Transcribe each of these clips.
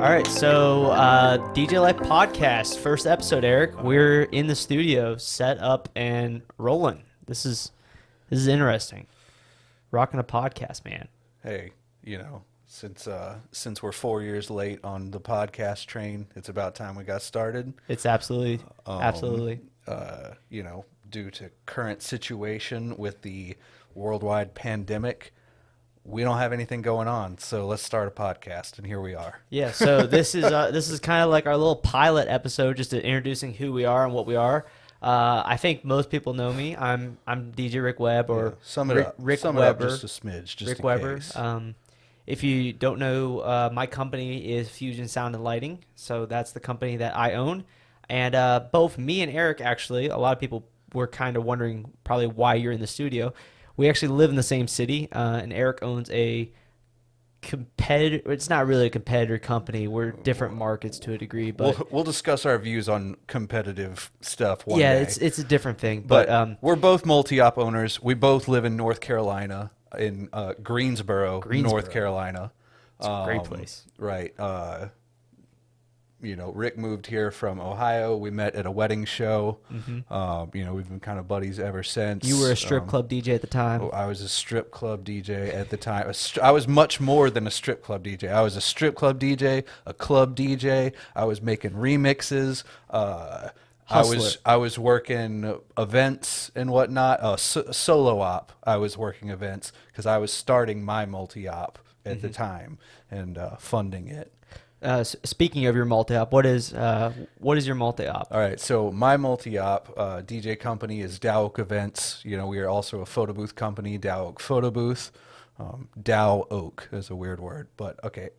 All right, so DJ Life Podcast, first episode, Eric. We're in the studio, set up and rolling. This is interesting. Rocking a podcast, man. Hey, since we're 4 years late on the podcast train, it's about time we got started. It's absolutely. Due to current situation with the worldwide pandemic, we don't have anything going on, so let's start a podcast, and here we are. Yeah, so this is kind of like our little pilot episode, just introducing who we are and what we are. I think most people know me. I'm DJ Rick Webb, or Sum it Weber. Up just a smidge, just Rick in Weber. case. If you don't know, my company is Fusion Sound and Lighting, so that's the company that I own. And both me and Eric, actually, a lot of people were kind of wondering probably why you're in the studio. We actually live in the same city, and Eric owns a competitor. It's not really a competitor company. We're different markets to a degree, but We'll discuss our views on competitive stuff one yeah, day. it's a different thing. But we're both multi-op owners. We both live in North Carolina, in Greensboro, North Carolina. It's a great place. Right. Rick moved here from Ohio. We met at a wedding show. Mm-hmm. We've been kind of buddies ever since. You were a strip club DJ at the time. I was a strip club DJ at the time. I was much more than a strip club DJ. I was a strip club DJ, a club DJ. I was making remixes. I was working events and whatnot. Solo op. I was working events because I was starting my multi-op at the time and funding it. Speaking of your multi-op, what is your multi-op? All right, so my multi-op DJ company is Dow Oak Events. We are also a photo booth company, Dow Oak Photo Booth. Dow Oak is a weird word, but okay.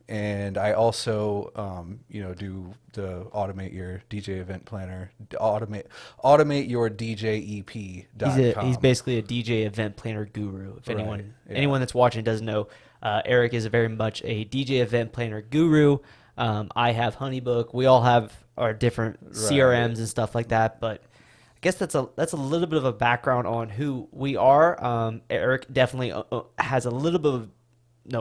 And I also, do the automate your DJ event planner, automate your DJ EP.com. He's basically a DJ event planner guru. If anyone that's watching doesn't know, Eric is very much a DJ event planner guru. I have Honeybook. We all have our different CRMs and stuff like that. But I guess that's a little bit of a background on who we are. Eric definitely has a little bit of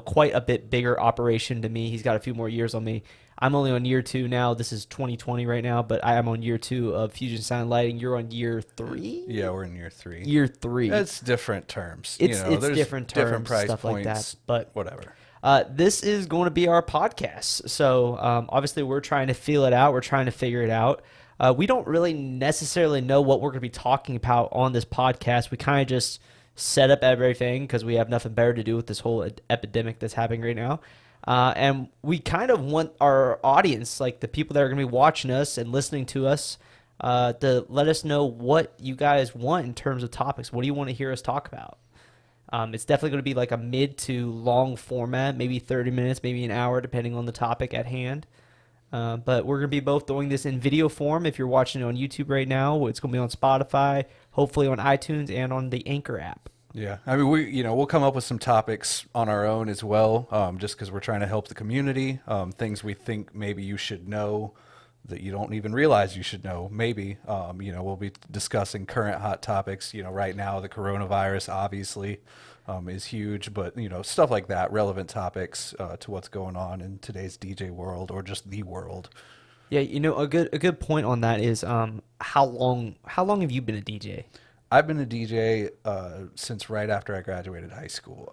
quite a bit bigger operation to me. He's got a few more years on me. I'm only on year 2 now. This is 2020 right now, but I am on year 2 of Fusion Sound Lighting. You're on year 3? Yeah, we're in year 3. Year 3. That's different terms. It's different terms, different price stuff points, like that. But whatever. This is going to be our podcast. So obviously we're trying to feel it out. We're trying to figure it out. We don't really necessarily know what we're going to be talking about on this podcast. We kind of just set up everything because we have nothing better to do with this whole epidemic that's happening right now. And we kind of want our audience, like the people that are going to be watching us and listening to us, to let us know what you guys want in terms of topics. What do you want to hear us talk about? It's definitely going to be like a mid to long format, maybe 30 minutes, maybe an hour, depending on the topic at hand. But we're going to be both doing this in video form. If you're watching it on YouTube right now, it's going to be on Spotify, hopefully on iTunes and on the Anchor app. Yeah, I mean, we'll come up with some topics on our own as well, just because we're trying to help the community. Things we think maybe you should know that you don't even realize you should know. Maybe, we'll be discussing current hot topics. Right now the coronavirus obviously is huge, but stuff like that, relevant topics to what's going on in today's DJ world or just the world. Yeah, a good point on that is how long have you been a DJ? I've been a DJ since right after I graduated high school.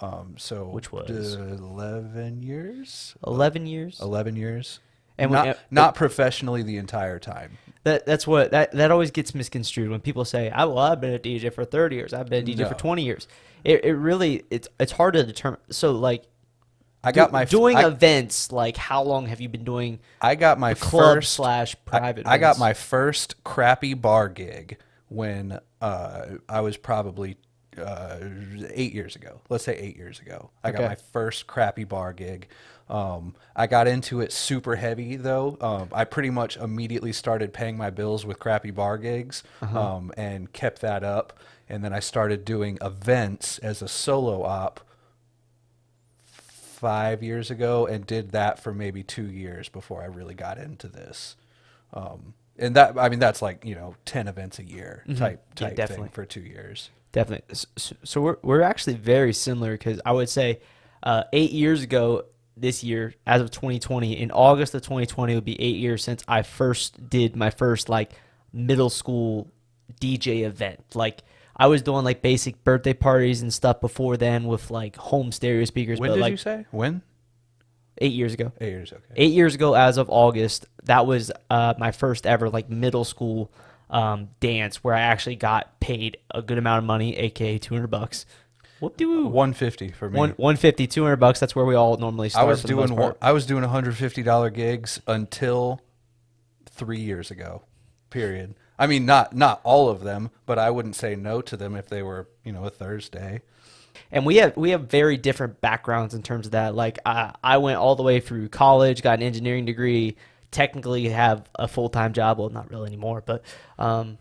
Which was 11 years. 11 years. 11 years, and not professionally the entire time. That's what that always gets misconstrued when people say, I've been a DJ for 30 years. I've been a DJ for 20 years. It really it's hard to determine. So like, events. Like, how long have you been doing? I got my club / private. I got my first crappy bar gig when I was probably 8 years ago. Let's say 8 years ago. I got my first crappy bar gig. I got into it super heavy though. I pretty much immediately started paying my bills with crappy bar gigs, and kept that up. And then I started doing events as a solo op 5 years ago, and did that for maybe 2 years before I really got into this. And that's like 10 events a year type thing for 2 years. Definitely. So we're actually very similar because I would say 8 years ago this year, as of 2020, in August of 2020, it would be 8 years since I first did my first like middle school DJ event. Like I was doing like basic birthday parties and stuff before then with like home stereo speakers. When but did like you say? When? 8 years ago. 8 years. Okay. 8 years ago, as of August, that was my first ever like middle school dance where I actually got paid a good amount of money, aka $200. Whoop de woo. 150 for me. 150, $200. That's where we all normally start. I was doing $150 gigs until 3 years ago. Period. I mean, not all of them, but I wouldn't say no to them if they were, a Thursday. And we have very different backgrounds in terms of that. Like I went all the way through college, got an engineering degree, technically have a full-time job. Well, not really anymore, but and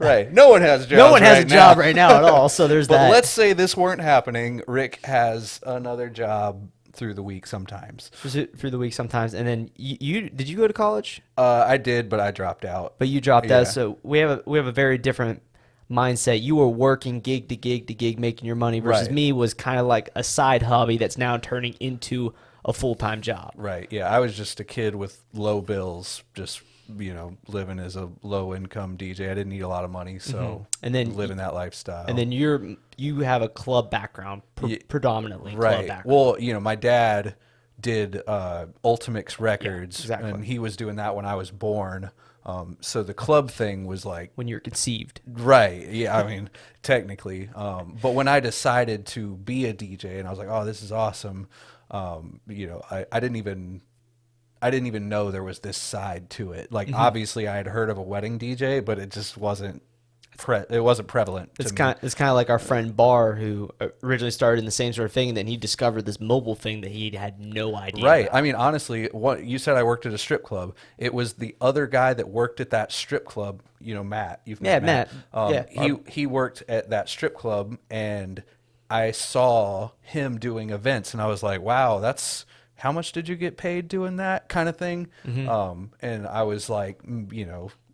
right. No one has jobs. No one has right a job now. right now at all. So there's But that. let's say this weren't happening. Rick has another job through the week sometimes. Through the week sometimes. And then you did you go to college? I did, but I dropped out. But you dropped Yeah. out. So we have a very different mindset. You were working gig to gig to gig, making your money, versus Right. me was kind of like a side hobby that's now turning into a full-time job. Right. Yeah. I was just a kid with low bills, just, living as a low income DJ. I didn't need a lot of money. So, And then living that lifestyle. And then you have a club background, predominantly club right. background. Well, my dad did Ultimix Records, exactly. and he was doing that when I was born. So the club thing was like, when you're conceived. right. Yeah. I mean, technically. But when I decided to be a DJ and I was like, oh, this is awesome. I didn't even know there was this side to it. Like, obviously I had heard of a wedding DJ, but it just wasn't prevalent. It's kind of like our friend Barr, who originally started in the same sort of thing, and then he discovered this mobile thing that he had no idea Right. about. I mean, honestly, what you said, I worked at a strip club. It was the other guy that worked at that strip club. Matt. You've met Matt. He worked at that strip club, and I saw him doing events, and I was like, wow, how much did you get paid doing that kind of thing? And I was like,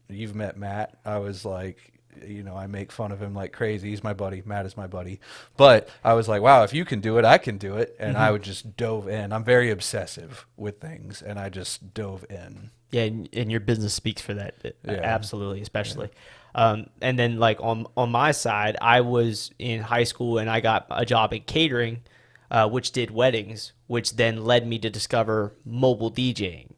you've met Matt. I was like, I make fun of him like crazy. He's my buddy. Matt is my buddy. But I was like, wow, if you can do it, I can do it. And I would just dove in. I'm very obsessive with things, and I just dove in. Yeah, and your business speaks for that. Absolutely, especially. Yeah. And then like on my side, I was in high school and I got a job in catering, which did weddings, which then led me to discover mobile DJing.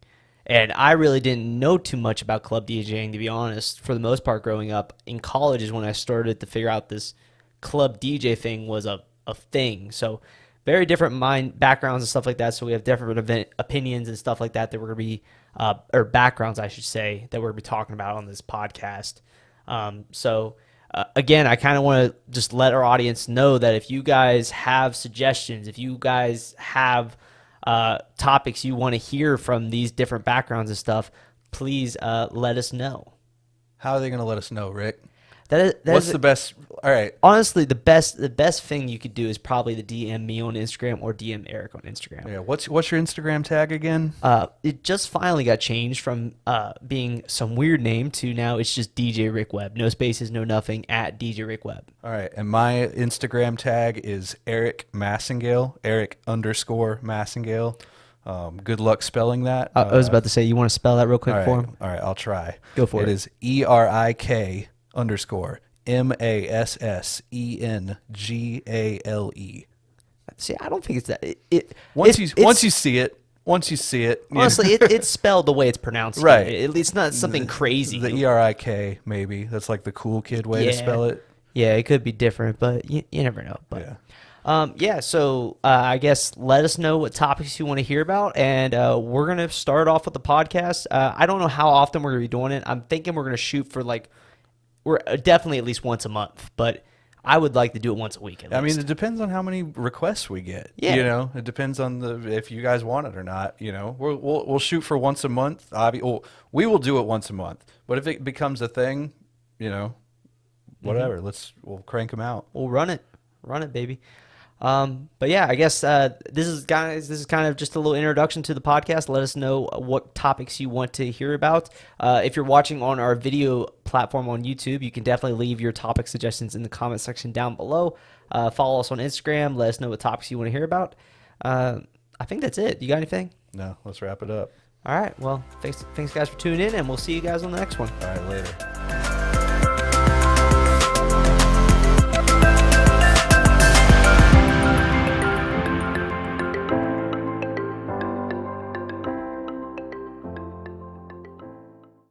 And I really didn't know too much about club DJing, to be honest, for the most part growing up. In college is when I started to figure out this club DJ thing was a thing. So very different backgrounds and stuff like that. So we have different opinions and stuff like that we're going to be, or backgrounds, I should say, that we're going to be talking about on this podcast. Again, I kind of want to just let our audience know that if you guys have suggestions, if you guys have topics you want to hear from these different backgrounds and stuff, please let us know. How are they going to let us know, Rick? What's the best? All right. Honestly, the best thing you could do is probably to DM me on Instagram or DM Eric on Instagram. Yeah. What's your Instagram tag again? It just finally got changed from being some weird name to now it's just DJ Rick Webb. No spaces, no nothing, at DJ Rick Webb. All right. And my Instagram tag is Erik Massengale. Erik_Massengale. Good luck spelling that. I was about to say, you want to spell that real quick for him? All right. I'll try. Go for it. It is ERIK_MASSENGALE. See, I don't think it's that. Once you see it. Honestly, it's spelled the way it's pronounced. Right. It's not something crazy. The ERIK, maybe. That's like the cool kid way to spell it. Yeah, it could be different, but you never know. But yeah. So I guess let us know what topics you want to hear about, and we're going to start off with the podcast. I don't know how often we're going to be doing it. I'm thinking we're going to shoot for we're definitely at least once a month, but I would like to do it once a week at least. I mean, it depends on how many requests we get. Yeah. It depends on if you guys want it or not. We'll shoot for once a month. We will do it once a month. But if it becomes a thing, whatever. We'll crank them out. We'll run it, baby. But yeah, I guess this is kind of just a little introduction to the podcast. Let us know what topics you want to hear about. If you're watching on our video platform on YouTube, you can definitely leave your topic suggestions in the comment section down below. Follow us on Instagram. Let us know what topics you want to hear about. I think that's it. You got anything? No, let's wrap it up. All right. Well, thanks guys for tuning in, and we'll see you guys on the next one. All right, later.